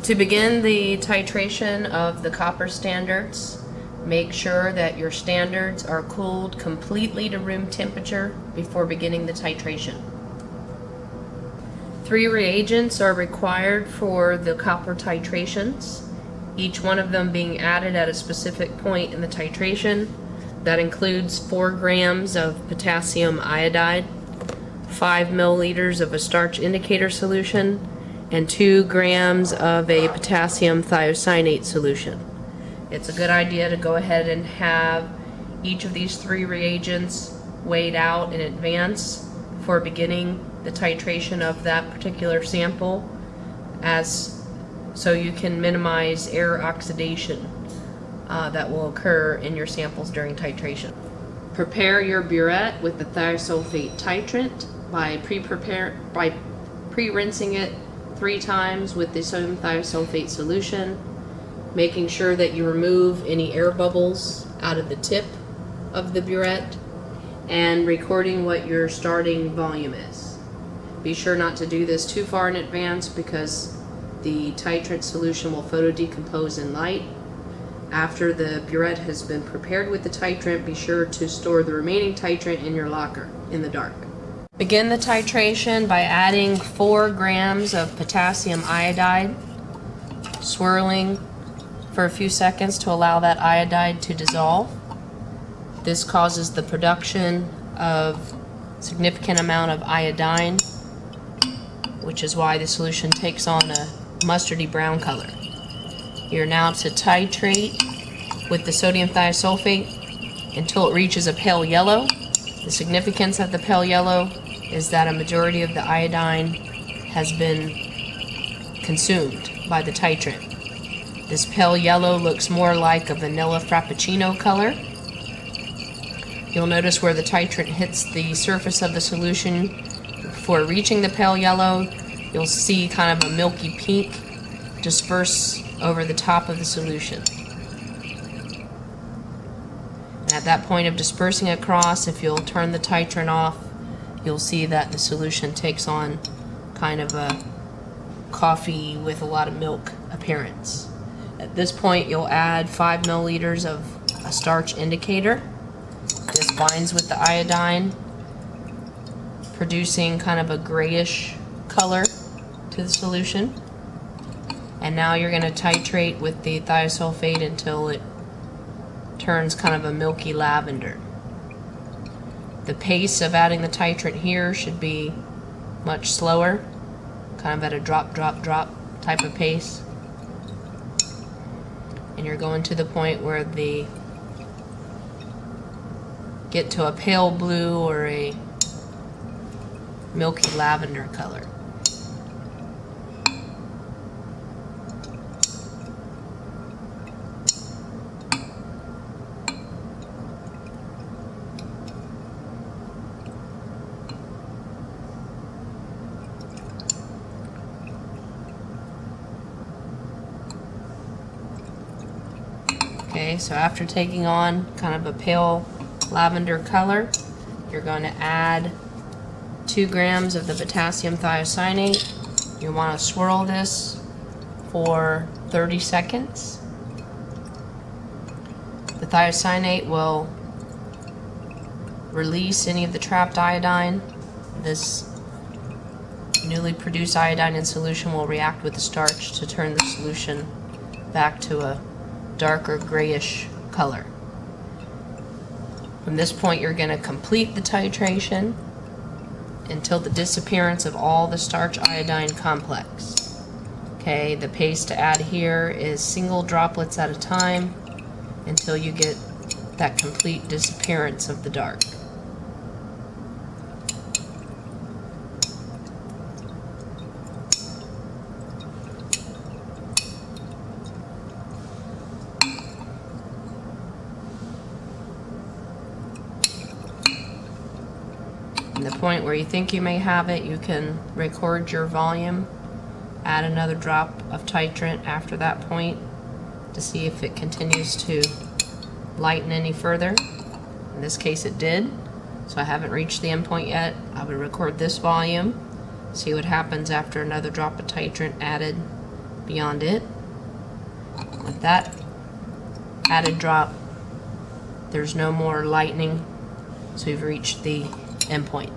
To begin the titration of the copper standards, make sure that your standards are cooled completely to room temperature before beginning the titration. 3 reagents are required for the copper titrations, each one of them being added at a specific point in the titration. That includes 4 grams of potassium iodide, 5 milliliters of a starch indicator solution, and 2 grams of a potassium thiocyanate solution. It's a good idea to go ahead and have each of these 3 reagents weighed out in advance for beginning the titration of that particular sample, so you can minimize air oxidation that will occur in your samples during titration. Prepare your burette with the thiosulfate titrant by pre-rinsing it 3 times with the sodium thiosulfate solution, making sure that you remove any air bubbles out of the tip of the burette, and recording what your starting volume is. Be sure not to do this too far in advance because the titrant solution will photodecompose in light. After the burette has been prepared with the titrant, be sure to store the remaining titrant in your locker in the dark. Begin the titration by adding 4 grams of potassium iodide, swirling for a few seconds to allow that iodide to dissolve. This causes the production of a significant amount of iodine, which is why the solution takes on a mustardy brown color. You're now to titrate with the sodium thiosulfate until it reaches a pale yellow. The significance of the pale yellow is that a majority of the iodine has been consumed by the titrant. This pale yellow looks more like a vanilla frappuccino color. You'll notice where the titrant hits the surface of the solution before reaching the pale yellow, you'll see kind of a milky pink disperse over the top of the solution. And at that point of dispersing across, if you'll turn the titrant off, you'll see that the solution takes on kind of a coffee with a lot of milk appearance. At this point, you'll add 5 milliliters of a starch indicator. This binds with the iodine, producing kind of a grayish color to the solution. And now you're going to titrate with the thiosulfate until it turns kind of a milky lavender. The pace of adding the titrant here should be much slower, kind of at a drop, drop, drop type of pace. And you're going to the point where the get to a pale blue or a milky lavender color. Okay, so after taking on kind of a pale lavender color, you're going to add 2 grams of the potassium thiocyanate. You want to swirl this for 30 seconds. The thiocyanate will release any of the trapped iodine. This newly produced iodine in solution will react with the starch to turn the solution back to a darker grayish color. From this point, you're going to complete the titration until the disappearance of all the starch iodine complex. Okay, the pace to add here is single droplets at a time until you get that complete disappearance of the dark. At the point where you think you may have it, you can record your volume, add another drop of titrant after that point to see if it continues to lighten any further. In this case it did, so I haven't reached the end point yet. I would record this volume, see what happens after another drop of titrant added beyond it. With that added drop, there's no more lightning, so we've reached the end point.